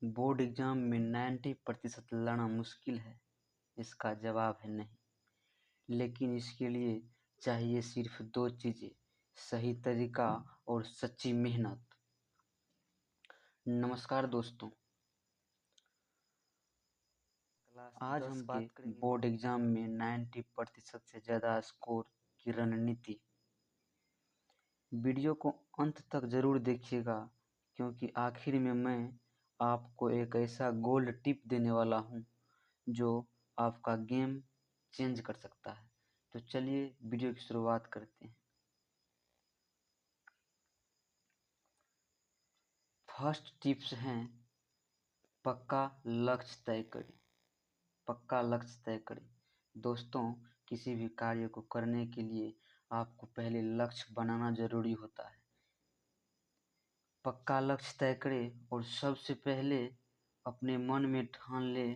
Board exam में 90% लाना मुश्किल है, इसका जवाब है नहीं। लेकिन इसके लिए चाहिए सिर्फ 2 चीज़ें, सही तरीका और सच्ची मेहनत। नमस्कार दोस्तों, आज हम बात करेंगे बोर्ड एग्जाम में 90% से ज़्यादा स्कोर की रणनीति। वीडियो को अंत तक ज़रूर देखिएगा, क्योंकि आखिर में मैं आपको एक ऐसा गोल्ड टिप देने वाला हूँ जो आपका गेम चेंज कर सकता है। तो चलिए वीडियो की शुरुआत करते हैं। फर्स्ट टिप्स हैं, पक्का लक्ष्य तय करें। पक्का लक्ष्य तय करें। दोस्तों, किसी भी कार्य को करने के लिए आपको पहले लक्ष्य बनाना जरूरी होता है। पक्का लक्ष्य तय करें और सबसे पहले अपने मन में ठान ले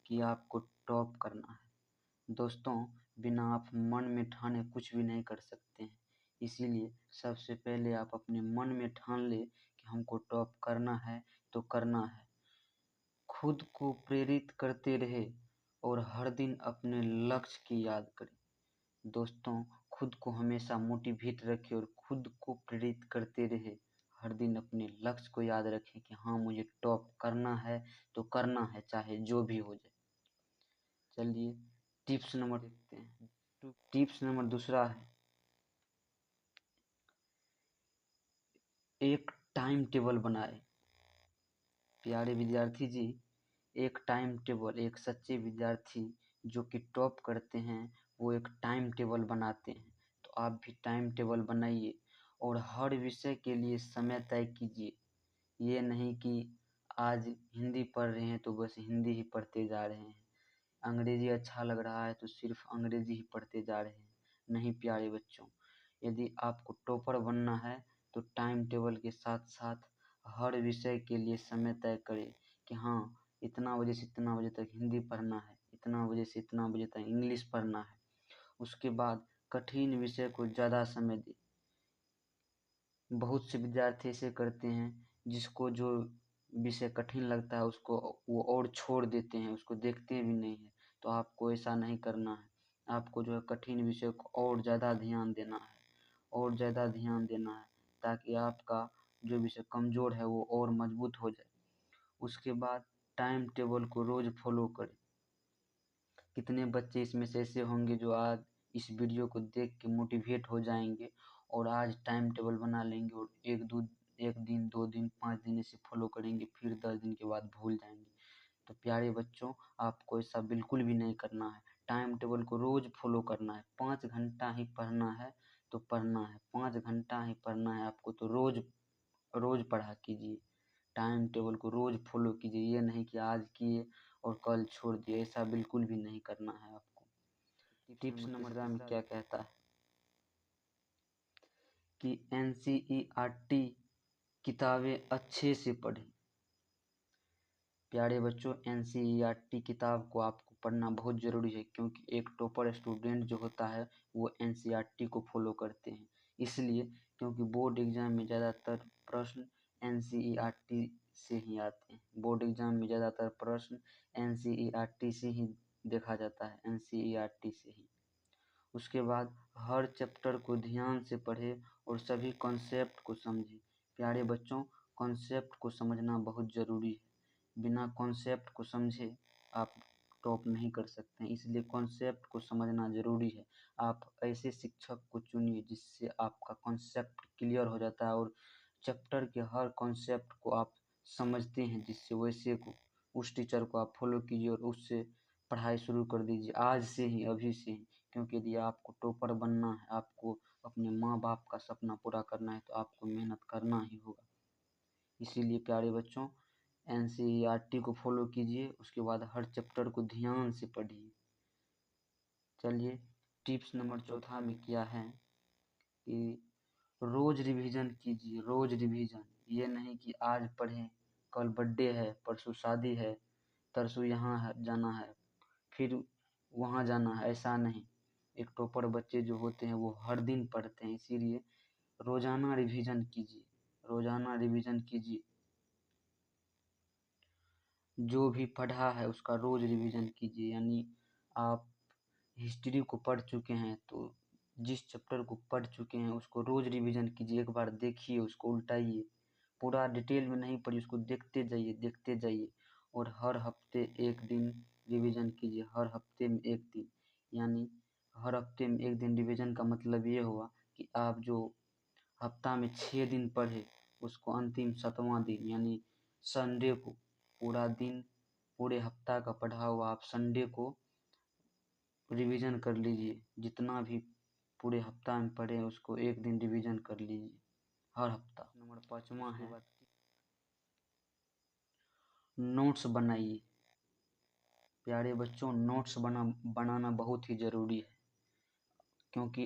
कि आपको टॉप करना है। दोस्तों, बिना आप मन में ठाने कुछ भी नहीं कर सकते हैं। इसीलिए सबसे पहले आप अपने मन में ठान ले कि हमको टॉप करना है तो करना है। खुद को प्रेरित करते रहे और हर दिन अपने लक्ष्य की याद करें। दोस्तों, खुद को हमेशा मोटिवेट रखें और खुद को प्रेरित करते रहे। हर दिन अपने लक्ष्य को याद रखें कि हाँ, मुझे टॉप करना है तो करना है, चाहे जो भी हो जाए। चलिए टिप्स नंबर देखते हैं। टिप्स नंबर दूसरा है, एक टाइम टेबल बनाए। प्यारे विद्यार्थी जी, एक टाइम टेबल, एक सच्चे विद्यार्थी जो कि टॉप करते हैं वो एक टाइम टेबल बनाते हैं। तो आप भी टाइम टेबल बनाइए और हर विषय के लिए समय तय कीजिए। ये नहीं कि आज हिंदी पढ़ रहे हैं तो बस हिंदी ही पढ़ते जा रहे हैं, अंग्रेजी अच्छा लग रहा है तो सिर्फ अंग्रेजी ही पढ़ते जा रहे हैं। नहीं प्यारे बच्चों, यदि आपको टॉपर बनना है तो टाइम टेबल के साथ साथ हर विषय के लिए समय तय करें कि हाँ, इतना बजे से इतना बजे तक हिंदी पढ़ना है, इतना बजे से इतना बजे तक इंग्लिश पढ़ना है। उसके बाद कठिन विषय को ज़्यादा समय दें। बहुत से विद्यार्थी ऐसे करते हैं, जिसको जो विषय कठिन लगता है उसको वो और छोड़ देते हैं, उसको देखते भी नहीं है। तो आपको ऐसा नहीं करना है। आपको जो है कठिन विषय को और ज़्यादा ध्यान देना है, और ज़्यादा ध्यान देना है, ताकि आपका जो विषय कमज़ोर है वो और मजबूत हो जाए। उसके बाद टाइम टेबल को रोज़ फॉलो करें। कितने बच्चे इसमें से ऐसे होंगे जो आज इस वीडियो को देख के मोटिवेट हो जाएंगे और आज टाइम टेबल बना लेंगे और एक दिन 2 दिन 5 दिन ऐसे फॉलो करेंगे, फिर 10 दिन के बाद भूल जाएंगे। तो प्यारे बच्चों, आपको ऐसा बिल्कुल भी नहीं करना है। टाइम टेबल को रोज़ फॉलो करना है। 5 घंटा ही पढ़ना है तो पढ़ना है, 5 घंटा ही पढ़ना है आपको, तो रोज़ रोज़ पढ़ा कीजिए। टाइम टेबल को रोज़ फॉलो कीजिए। ये नहीं कि आज किए और कल छोड़ दिए, ऐसा बिल्कुल भी नहीं करना है आपको। टिप्स नंबर तीसरा में क्या कहता है कि NCERT किताबें अच्छे से पढ़ें। प्यारे बच्चों, NCERT किताब को आपको पढ़ना बहुत ज़रूरी है, क्योंकि एक टॉपर स्टूडेंट जो होता है वो NCERT को फॉलो करते हैं। इसलिए क्योंकि बोर्ड एग्ज़ाम में ज़्यादातर प्रश्न NCERT से ही आते हैं। बोर्ड एग्ज़ाम में ज़्यादातर प्रश्न NCERT से ही देखा जाता है, NCERT से ही। उसके बाद हर चैप्टर को ध्यान से पढ़े और सभी कॉन्सेप्ट को समझे। प्यारे बच्चों, कॉन्सेप्ट को समझना बहुत ज़रूरी है। बिना कॉन्सेप्ट को समझे आप टॉप नहीं कर सकते हैं, इसलिए कॉन्सेप्ट को समझना ज़रूरी है। आप ऐसे शिक्षक को चुनिए जिससे आपका कॉन्सेप्ट क्लियर हो जाता है और चैप्टर के हर कॉन्सेप्ट को आप समझते हैं, जिससे वैसे को उस टीचर को आप फॉलो कीजिए और उससे पढ़ाई शुरू कर दीजिए आज से ही, अभी से ही। क्योंकि यदि आपको टॉपर बनना है, आपको अपने माँ बाप का सपना पूरा करना है, तो आपको मेहनत करना ही होगा। इसीलिए प्यारे बच्चों, NCERT को फॉलो कीजिए, उसके बाद हर चैप्टर को ध्यान से पढ़िए। चलिए टिप्स नंबर चौथा में क्या है कि रोज़ रिवीजन कीजिए। रोज़ रिवीजन, ये नहीं कि आज पढ़ें, कल बर्थडे है, परसों शादी है, तरसों यहाँ है जाना है, फिर वहाँ जाना है, ऐसा नहीं। एक टॉपर बच्चे जो होते हैं वो हर दिन पढ़ते हैं, इसीलिए रोज़ाना रिवीजन कीजिए। रोज़ाना रिवीजन कीजिए। जो भी पढ़ा है उसका रोज़ रिवीजन कीजिए। यानी आप हिस्ट्री को पढ़ चुके हैं तो जिस चैप्टर को पढ़ चुके हैं उसको रोज़ रिवीजन कीजिए। एक बार देखिए, उसको उल्टाइए, पूरा डिटेल में नहीं पढ़िए, उसको देखते जाइए और हर हफ्ते एक दिन रिवीजन कीजिए। हर हफ्ते में एक दिन, यानी हर हफ्ते में एक दिन रिवीजन का मतलब ये हुआ कि आप जो हफ्ता में 6 दिन पढ़े उसको अंतिम 7वां दिन यानी संडे को पूरा दिन, पूरे हफ्ता का पढ़ा हुआ आप संडे को रिवीजन कर लीजिए। जितना भी पूरे हफ्ता में पढ़े उसको एक दिन रिवीजन कर लीजिए हर हफ्ता। नंबर 5वां है नोट्स बनाइए। प्यारे बच्चों, नोट्स बनाना बहुत ही ज़रूरी है, क्योंकि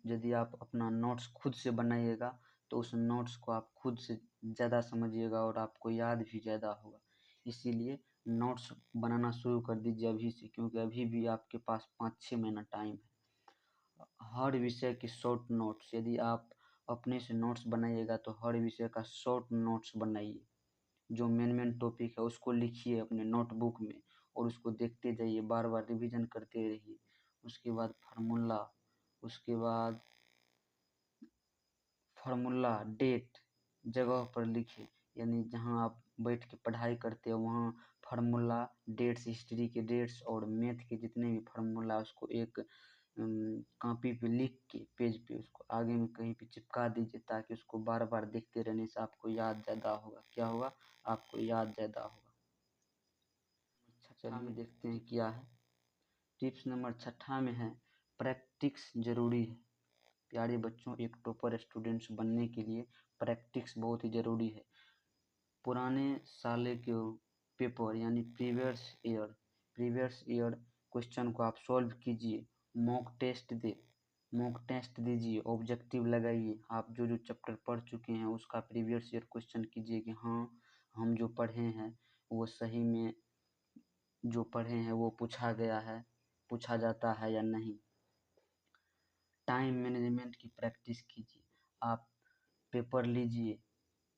यदि आप अपना नोट्स खुद से बनाइएगा तो उस नोट्स को आप खुद से ज़्यादा समझिएगा और आपको याद भी ज़्यादा होगा। इसीलिए नोट्स बनाना शुरू कर दीजिए अभी से, क्योंकि अभी भी आपके पास 5-6 महीना टाइम है। हर विषय की शॉर्ट नोट्स, यदि आप अपने से नोट्स बनाइएगा तो हर विषय का शॉर्ट नोट्स बनाइए। जो मेन टॉपिक है उसको लिखिए अपने नोटबुक में और उसको देखते जाइए, बार बार रिवीजन करते रहिए। उसके बाद उसके बाद फार्मूला, डेट जगह पर लिखिए। यानी जहाँ आप बैठ के पढ़ाई करते हो वहाँ फार्मूला, डेट्स, हिस्ट्री के डेट्स और मैथ के जितने भी फार्मूला उसको एक कॉपी पे लिख के पेज पे उसको आगे में कहीं पे चिपका दीजिए, ताकि उसको बार बार देखते रहने से आपको याद ज़्यादा होगा। क्या होगा? आपको याद ज़्यादा होगा। चलिए देखते हैं क्या है। टिप्स नंबर 6 में है प्रैक्टिस ज़रूरी है। प्यारे बच्चों, एक टॉपर स्टूडेंट्स बनने के लिए प्रैक्टिस बहुत ही ज़रूरी है। पुराने साल के पेपर यानी प्रीवियस ईयर क्वेश्चन को आप सॉल्व कीजिए, मॉक टेस्ट दीजिए, ऑब्जेक्टिव लगाइए। आप जो जो चैप्टर पढ़ चुके हैं उसका प्रीवियस ईयर क्वेश्चन कीजिए कि हाँ, हम जो पढ़े हैं वो सही में जो पढ़े हैं वो पूछा जाता है या नहीं। टाइम मैनेजमेंट की प्रैक्टिस कीजिए। आप पेपर लीजिए,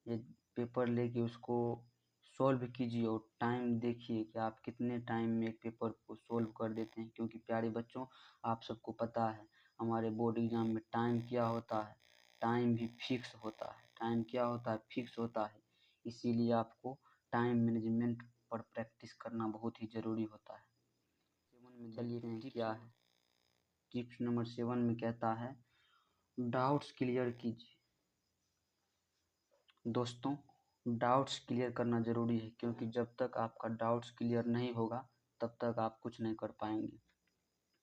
ये पेपर लेके उसको सॉल्व कीजिए और टाइम देखिए कि आप कितने टाइम में एक पेपर को सॉल्व कर देते हैं। क्योंकि प्यारे बच्चों, आप सबको पता है हमारे बोर्ड एग्जाम में टाइम क्या होता है, टाइम भी फिक्स होता है। टाइम क्या होता है? फिक्स होता है। इसीलिए आपको टाइम मैनेजमेंट पर प्रैक्टिस करना बहुत ही ज़रूरी होता है। चलिए देखते हैं क्या है। टिप्स नंबर 7 में कहता है डाउट्स क्लियर कीजिए। दोस्तों, डाउट्स क्लियर करना ज़रूरी है, क्योंकि जब तक आपका डाउट्स क्लियर नहीं होगा तब तक आप कुछ नहीं कर पाएंगे।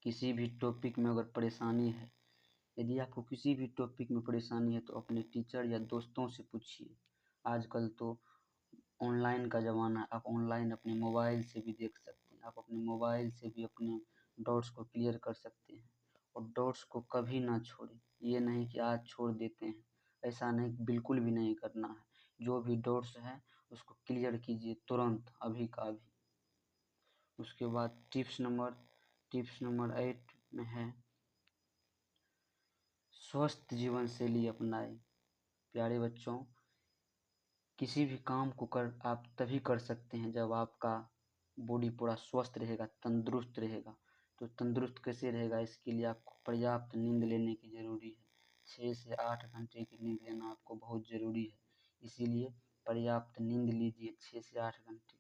किसी भी टॉपिक में अगर परेशानी है, यदि आपको किसी भी टॉपिक में परेशानी है तो अपने टीचर या दोस्तों से पूछिए। आजकल तो ऑनलाइन का ज़माना है, आप ऑनलाइन अपने मोबाइल से भी देख सकते हैं। आप अपने मोबाइल से भी अपने डाउट्स को क्लियर कर सकते हैं। और डाउट्स को कभी ना छोड़ें। ये नहीं कि आज छोड़ देते हैं, ऐसा नहीं, बिल्कुल भी नहीं करना है। जो भी डाउट्स हैं उसको क्लियर कीजिए तुरंत, अभी का अभी। उसके बाद टिप्स नंबर 8 में है स्वस्थ जीवन शैली अपनाएं। प्यारे बच्चों, किसी भी काम को आप तभी कर सकते हैं जब आपका बॉडी पूरा स्वस्थ रहेगा, तंदुरुस्त रहेगा। तो तंदुरुस्त कैसे रहेगा? इसके लिए आपको पर्याप्त नींद लेने की ज़रूरी है। 6 से 8 घंटे की नींद लेना आपको बहुत ज़रूरी है। इसीलिए पर्याप्त नींद लीजिए 6 से 8 घंटे।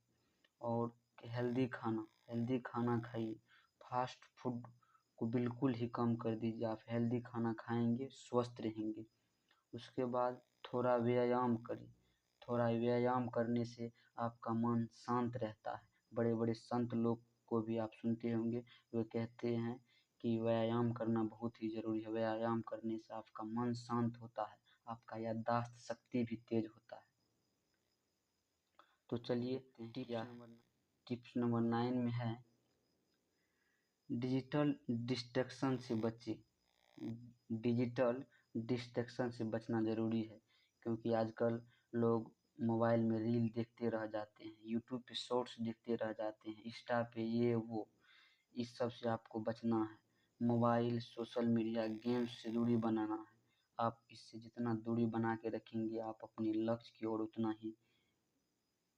और हेल्दी खाना खाइए। फास्ट फूड को बिल्कुल ही कम कर दीजिए। आप हेल्दी खाना खाएंगे, स्वस्थ रहेंगे। उसके बाद थोड़ा व्यायाम करें। थोड़ा व्यायाम करने से आपका मन शांत रहता है। बड़े बड़े संत लोग को भी आप सुनते होंगे, वे कहते हैं कि व्यायाम करना बहुत ही ज़रूरी है। व्यायाम करने से आपका मन शांत होता है, आपका याददाश्त शक्ति भी तेज होता है। तो चलिए टिप्स नंबर 9 में है डिजिटल डिस्ट्रैक्शन से बचें। डिजिटल डिस्ट्रैक्शन से बचना ज़रूरी है, क्योंकि आजकल लोग मोबाइल में रील देखते रह जाते हैं, यूट्यूब पे शॉर्ट्स देखते रह जाते हैं, इंस्टा पे ये वो। इस सब से आपको बचना है। मोबाइल, सोशल मीडिया, गेम्स से दूरी बनाना है। आप इससे जितना दूरी बना के रखेंगे आप अपने लक्ष्य की ओर उतना ही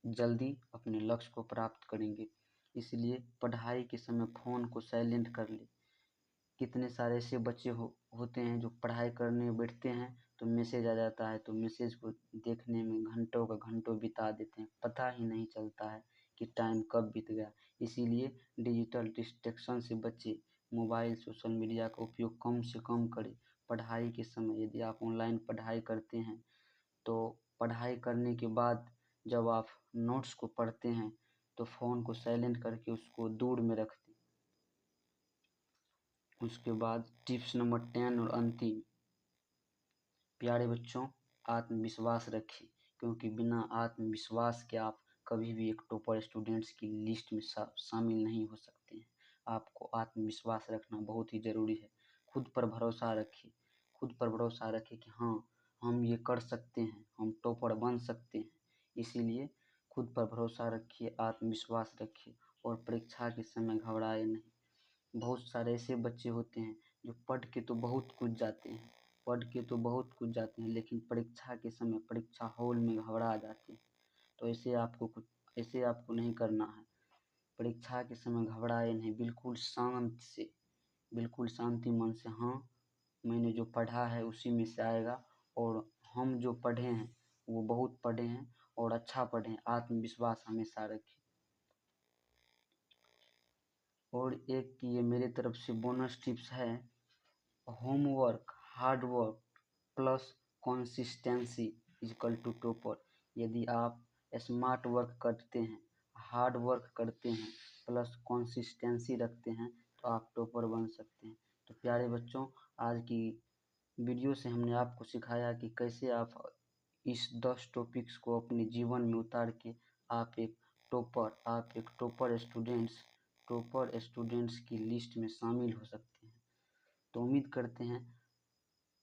जल्दी अपने लक्ष्य को प्राप्त करेंगे। इसलिए पढ़ाई के समय फ़ोन को साइलेंट कर लें। कितने सारे ऐसे बच्चे होते हैं जो पढ़ाई करने बैठते हैं तो मैसेज आ जाता है, तो मैसेज को देखने में घंटों का घंटों बिता देते हैं, पता ही नहीं चलता है कि टाइम कब बीत गया। इसीलिए डिजिटल डिस्ट्रैक्शन से बचें, मोबाइल सोशल मीडिया का उपयोग कम से कम करें। पढ़ाई के समय यदि आप ऑनलाइन पढ़ाई करते हैं तो पढ़ाई करने के बाद जब आप नोट्स को पढ़ते हैं तो फ़ोन को साइलेंट करके उसको दूर में रख दें। उसके बाद टिप्स नंबर 10 और अंतिम, प्यारे बच्चों, आत्मविश्वास रखें, क्योंकि बिना आत्मविश्वास के आप कभी भी एक टॉपर स्टूडेंट्स की लिस्ट में शामिल नहीं हो सकते हैं। आपको आत्मविश्वास रखना बहुत ही ज़रूरी है। खुद पर भरोसा रखें, खुद पर भरोसा रखें कि हाँ, हम ये कर सकते हैं, हम टॉपर बन सकते हैं। इसीलिए खुद पर भरोसा रखिए, आत्मविश्वास रखिए और परीक्षा के समय घबराए नहीं। बहुत सारे ऐसे बच्चे होते हैं जो पढ़ के तो बहुत कुछ जाते हैं, लेकिन परीक्षा के समय परीक्षा हॉल में घबरा जाते हैं। तो ऐसे आपको नहीं करना है। परीक्षा के समय घबराए नहीं, बिल्कुल शांति मन से हाँ, मैंने जो पढ़ा है उसी में से आएगा, और हम जो पढ़े हैं वो बहुत पढ़े हैं और अच्छा पढ़े हैं। आत्मविश्वास हमेशा रखें। और एक ये मेरे तरफ से बोनस टिप्स है, homework, hard work plus consistency equal to topper. यदि आप स्मार्ट वर्क करते हैं, हार्ड वर्क करते हैं, प्लस कंसिस्टेंसी रखते हैं तो आप टॉपर बन सकते हैं। तो प्यारे बच्चों, आज की वीडियो से हमने आपको सिखाया कि कैसे आप इस 10 टॉपिक्स को अपने जीवन में उतार के आप एक टॉपर स्टूडेंट्स की लिस्ट में शामिल हो सकते हैं। तो उम्मीद करते हैं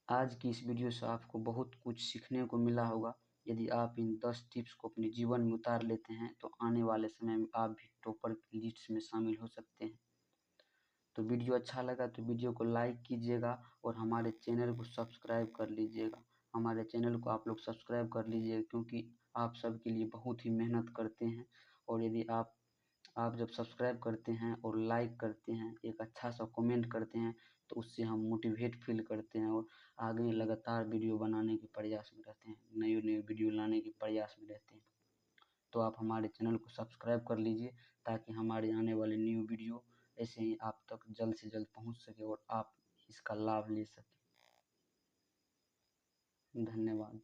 आज की इस वीडियो से आपको बहुत कुछ सीखने को मिला होगा। यदि आप इन 10 टिप्स को अपने जीवन में उतार लेते हैं तो आने वाले समय में आप भी टॉपर की लिस्ट में शामिल हो सकते हैं। तो वीडियो अच्छा लगा तो वीडियो को लाइक कीजिएगा और हमारे चैनल को सब्सक्राइब कर लीजिएगा। हमारे चैनल को आप लोग सब्सक्राइब कर लीजिएगा, क्योंकि आप सबके लिए बहुत ही मेहनत करते हैं। और यदि आप जब सब्सक्राइब करते हैं और लाइक करते हैं, एक अच्छा सा कमेंट करते हैं, तो उससे हम मोटिवेट फील करते हैं और आगे लगातार वीडियो बनाने के प्रयास में रहते हैं, नई वीडियो लाने के प्रयास में रहते हैं। तो आप हमारे चैनल को सब्सक्राइब कर लीजिए ताकि हमारे आने वाले न्यू वीडियो ऐसे ही आप तक जल्द से जल्द पहुंच सके और आप इसका लाभ ले सकें। धन्यवाद।